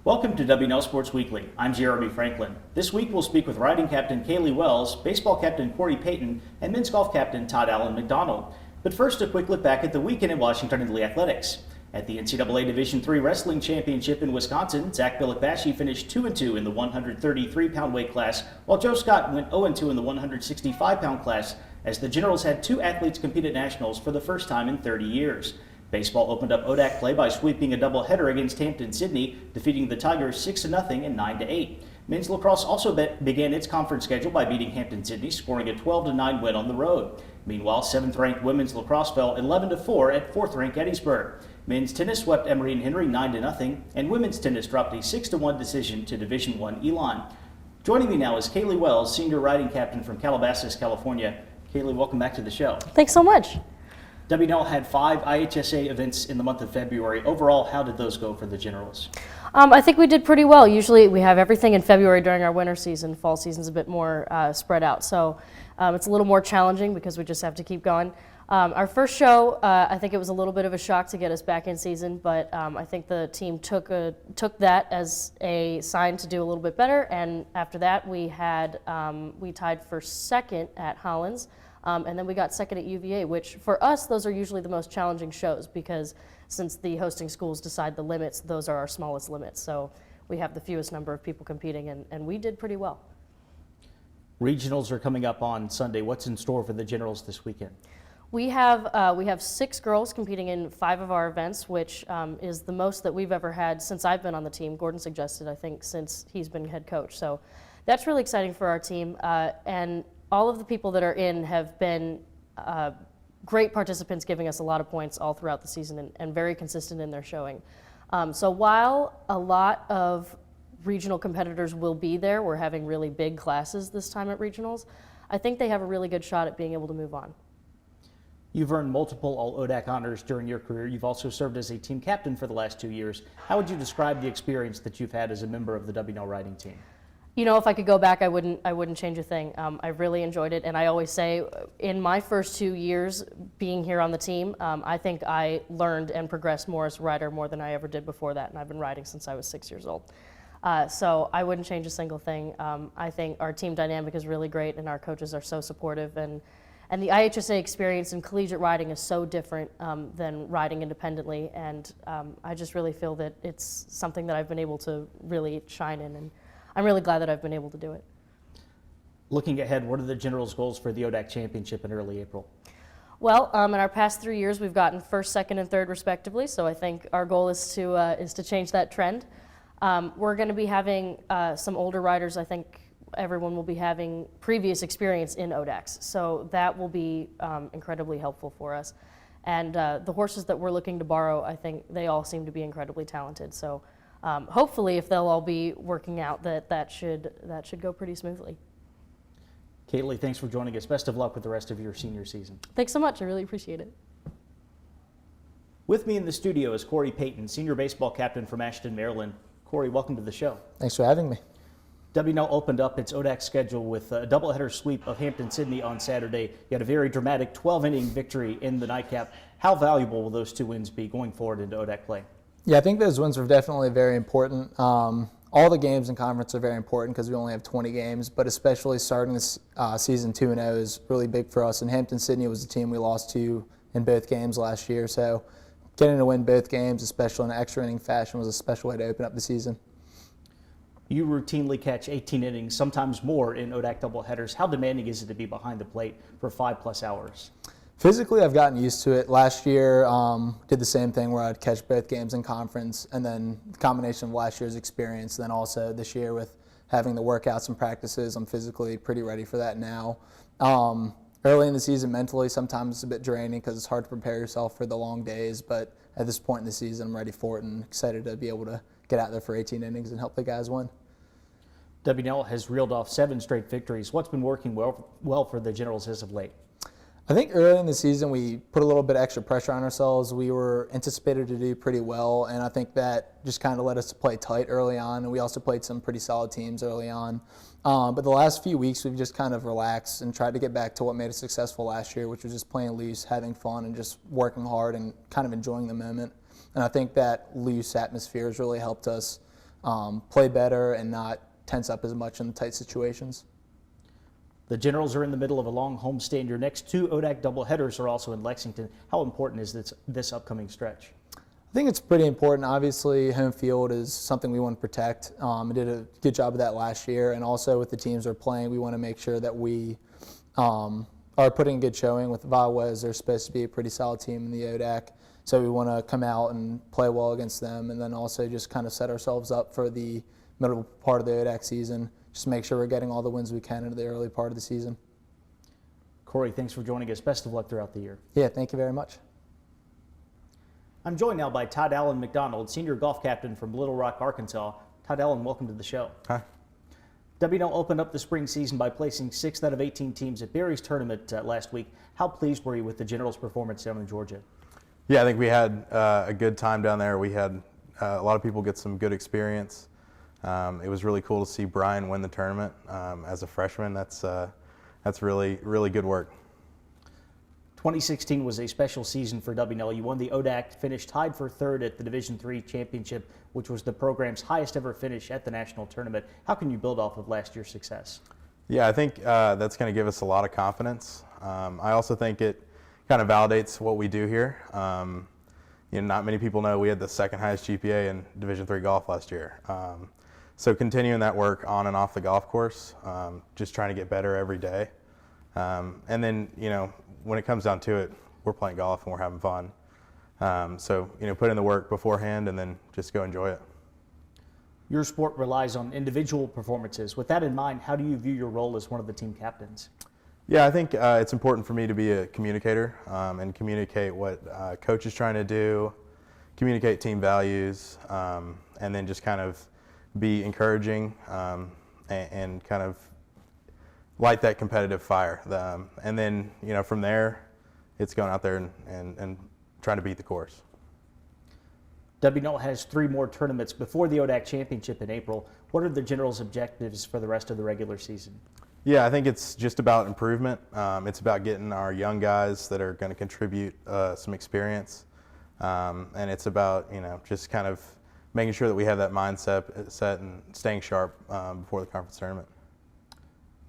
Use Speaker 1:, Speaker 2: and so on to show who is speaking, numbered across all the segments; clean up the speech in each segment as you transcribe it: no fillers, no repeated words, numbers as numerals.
Speaker 1: Welcome to WNL Sports Weekly. I'm Jeremy Franklin. This week we'll speak with Riding Captain Caleigh Wells, Baseball Captain Cory Paton, and Men's Golf Captain Todd McDonald. But first, a quick look back at the weekend in Washington in the athletics. At the NCAA Division III Wrestling Championship in Wisconsin, Zach Bilikbashi finished 2-2 in the 133-pound weight class, while Joe Scott went 0-2 in the 165-pound class, as the Generals had two athletes compete at nationals for the first time in 30 years. Baseball opened up ODAC play by sweeping a doubleheader against Hampton-Sydney, defeating the Tigers 6-0 and 9-8. Men's lacrosse also began its conference schedule by beating Hampton-Sydney, scoring a 12-9 win on the road. Meanwhile, 7th-ranked women's lacrosse fell 11-4 at 4th-ranked Gettysburg. Men's tennis swept Emory and Henry 9-0, and women's tennis dropped a 6-1 decision to Division I Elon. Joining me now is Caleigh Wells, senior riding captain from Calabasas, California. Caleigh, welcome back to the show.
Speaker 2: Thanks so much.
Speaker 1: WNL had 5 IHSA events in the month of February. Overall, how did those go for the Generals?
Speaker 2: I think we did pretty well. Usually we have everything in February during our winter season. Fall season's a bit more spread out. So it's a little more challenging because we just have to keep going. Our first show, I think it was a little bit of a shock to get us back in season, but I think the team took that as a sign to do a little bit better. And after that, we tied for second at Hollins. And then we got second at UVA, which for us, those are usually the most challenging shows because since the hosting schools decide the limits, those are our smallest limits. So we have the fewest number of people competing, and we did pretty well.
Speaker 1: Regionals are coming up on Sunday. What's in store for the Generals this weekend?
Speaker 2: We have 6 girls competing in 5 of our events, which is the most that we've ever had since I've been on the team. Gordon suggested, I think, since he's been head coach. So that's really exciting for our team. And all of the people that are in have been great participants, giving us a lot of points all throughout the season and very consistent in their showing. So while a lot of regional competitors will be there, we're having really big classes this time at regionals, I think they have a really good shot at being able to move on.
Speaker 1: You've earned multiple All-ODAC honors during your career. You've also served as a team captain for the last 2 years. How would you describe the experience that you've had as a member of the WNL riding team?
Speaker 2: You know, if I could go back, I wouldn't change a thing. I really enjoyed it, and I always say, in my first 2 years being here on the team, I think I learned and progressed more as a rider more than I ever did before that, and I've been riding since I was 6 years old. So I wouldn't change a single thing. I think our team dynamic is really great, and our coaches are so supportive, and the IHSA experience in collegiate riding is so different than riding independently, and I just really feel that it's something that I've been able to really shine in, and I'm really glad that I've been able to do it.
Speaker 1: Looking ahead, what are the Generals' goals for the ODAC Championship in early April?
Speaker 2: Well, in our past 3 years, we've gotten first, second, and third respectively, so I think our goal is to change that trend. We're going to be having some older riders. I think everyone will be having previous experience in ODACs, so that will be incredibly helpful for us. And the horses that we're looking to borrow, I think they all seem to be incredibly talented. So hopefully, if they'll all be working out, that should go pretty smoothly.
Speaker 1: Caleigh, thanks for joining us. Best of luck with the rest of your senior season.
Speaker 2: Thanks so much. I really appreciate it.
Speaker 1: With me in the studio is Cory Paton, senior baseball captain from Ashton, Maryland. Cory, welcome to the show.
Speaker 3: Thanks for having me.
Speaker 1: WNL opened up its ODAC schedule with a doubleheader sweep of Hampton-Sydney on Saturday. You had a very dramatic 12-inning victory in the nightcap. How valuable will those 2 wins be going forward into ODAC play?
Speaker 3: Yeah, I think those wins were definitely very important. All the games in conference are very important because we only have 20 games, but especially starting this season 2-0 is really big for us. And Hampton-Sydney was the team we lost to in both games last year, so getting to win both games, especially in an extra inning fashion, was a special way to open up the season.
Speaker 1: You routinely catch 18 innings, sometimes more, in ODAC doubleheaders. How demanding is it to be behind the plate for 5+ hours?
Speaker 3: Physically, I've gotten used to it. Last year, did the same thing where I'd catch both games in conference, and then the combination of last year's experience, then also this year with having the workouts and practices, I'm physically pretty ready for that now. Early in the season, mentally, sometimes it's a bit draining because it's hard to prepare yourself for the long days, but at this point in the season, I'm ready for it and excited to be able to get out there for 18 innings and help the guys win.
Speaker 1: WNL has reeled off 7 straight victories. What's been working well for the Generals as of late?
Speaker 3: I think early in the season we put a little bit extra pressure on ourselves. We were anticipated to do pretty well, and I think that just kind of led us to play tight early on, and we also played some pretty solid teams early on. But the last few weeks we've just kind of relaxed and tried to get back to what made us successful last year, which was just playing loose, having fun, and just working hard and kind of enjoying the moment. And I think that loose atmosphere has really helped us play better and not tense up as much in the tight situations.
Speaker 1: The Generals are in the middle of a long homestand. Your next 2 ODAC doubleheaders are also in Lexington. How important is this upcoming stretch?
Speaker 3: I think it's pretty important. Obviously, home field is something we want to protect. We did a good job of that last year, and also with the teams we're playing, we want to make sure that we are putting a good showing. With Valwez, they're supposed to be a pretty solid team in the ODAC, so we want to come out and play well against them, and then also just kind of set ourselves up for the middle part of the ODAC season. Just make sure we're getting all the wins we can into the early part of the season.
Speaker 1: Cory, thanks for joining us. Best of luck throughout the year.
Speaker 3: Yeah, thank you very much.
Speaker 1: I'm joined now by Todd Allen McDonald, senior golf captain from Little Rock, Arkansas. Todd Allen, welcome to the show.
Speaker 4: Hi.
Speaker 1: WNL opened up the spring season by placing 6th out of 18 teams at Barry's tournament last week. How pleased were you with the Generals' performance down in Georgia?
Speaker 4: Yeah, I think we had a good time down there. We had a lot of people get some good experience. It was really cool to see Brian win the tournament as a freshman. That's really, really good work.
Speaker 1: 2016 was a special season for WNL. You won the ODAC, finished tied for 3rd at the Division III championship, which was the program's highest ever finish at the national tournament. How can you build off of last year's success?
Speaker 4: Yeah, I think that's going to give us a lot of confidence. I also think it kind of validates what we do here. Not many people know we had the 2nd highest GPA in Division III golf last year. So continuing that work on and off the golf course, just trying to get better every day. And then, when it comes down to it, we're playing golf and we're having fun. So, put in the work beforehand and then just go enjoy it.
Speaker 1: Your sport relies on individual performances. With that in mind, how do you view your role as one of the team captains?
Speaker 4: Yeah, I think it's important for me to be a communicator and communicate what coach is trying to do, communicate team values, and then just kind of be encouraging and kind of light that competitive fire. And then, from there, it's going out there and trying to beat the course.
Speaker 1: WNL has 3 more tournaments before the ODAC championship in April. What are the Generals' objectives for the rest of the regular season?
Speaker 4: Yeah, I think it's just about improvement. It's about getting our young guys that are going to contribute some experience. And it's about, just kind of making sure that we have that mindset set and staying sharp before the conference tournament.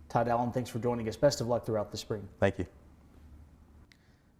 Speaker 1: Todd Allen, thanks for joining us. Best of luck throughout the spring.
Speaker 4: Thank you.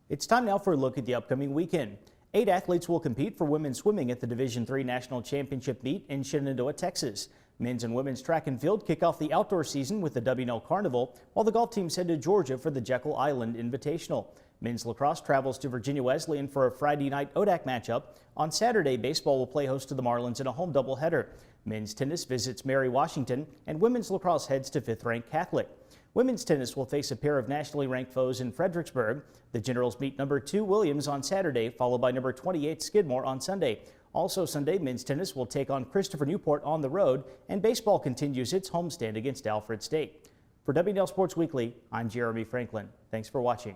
Speaker 1: It's time now for a look at the upcoming weekend. 8 athletes will compete for women's swimming at the Division III National Championship meet in Shenandoah, Texas. Men's and women's track and field kick off the outdoor season with the WNL Carnival, while the golf teams head to Georgia for the Jekyll Island Invitational. Men's lacrosse travels to Virginia Wesleyan for a Friday night ODAC matchup. On Saturday, baseball will play host to the Marlins in a home doubleheader. Men's tennis visits Mary Washington, and women's lacrosse heads to 5th-ranked Catholic. Women's tennis will face a pair of nationally ranked foes in Fredericksburg. The Generals meet number 2 Williams on Saturday, followed by number 28 Skidmore on Sunday. Also Sunday, men's tennis will take on Christopher Newport on the road, and baseball continues its homestand against Alfred State. For WNL Sports Weekly, I'm Jeremy Franklin. Thanks for watching.